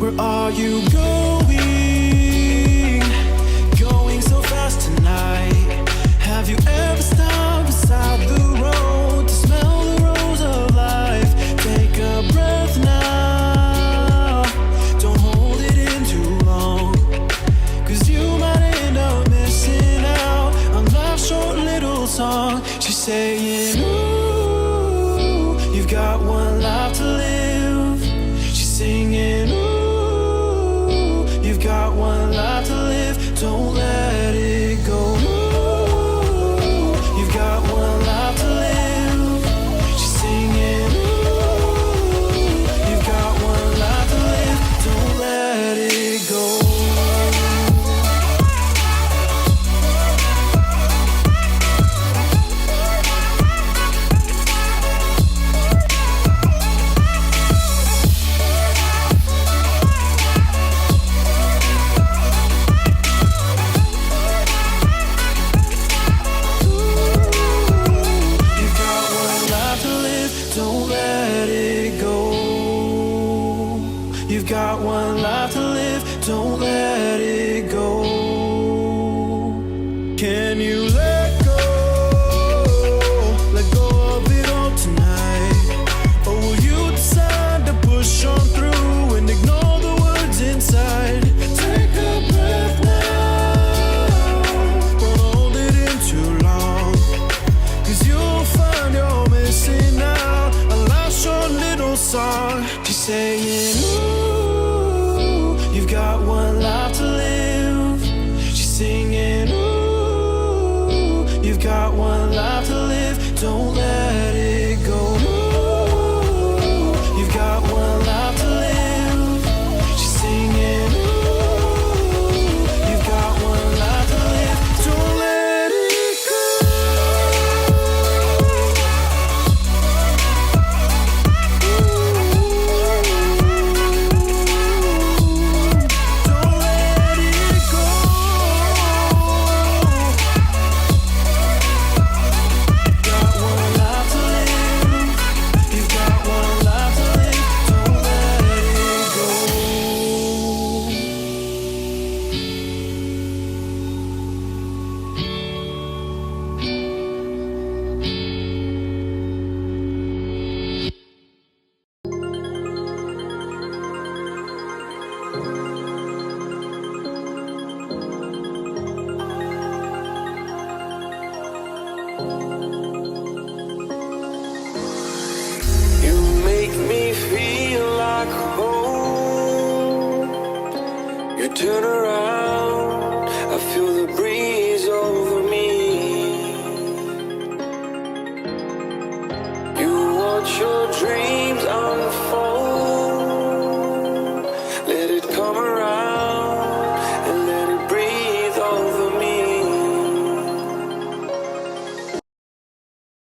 Where are you going? Going so fast tonight. Have you ever stopped beside the road to smell the rose of life? Take a breath now. Don't hold it in too long, 'cause you might end up missing out on life's short little song. She's saying, ooh, you've got one life to live. She's singing, ooh, you've got one life to live. Don't let it go. Ooh, you've got one life to live. She's singing, ooh, you've got one life to live. Don't let it go. Don't let it go. You've got one life to live. Don't let it go. Can you let go? Let go of it all tonight. Or will you decide to push on through and ignore the words inside? Take a breath now. Don't hold it in too long, 'cause you'll find you're missing out. Short little song. She's saying, ooh, you've got one life to live. She's singing, ooh, you've got one life to live. Don't let it go. Ooh, you've got one life to live. She's singing, ooh, you've got one life to live. Don't let it go. You make me feel like home. You turn around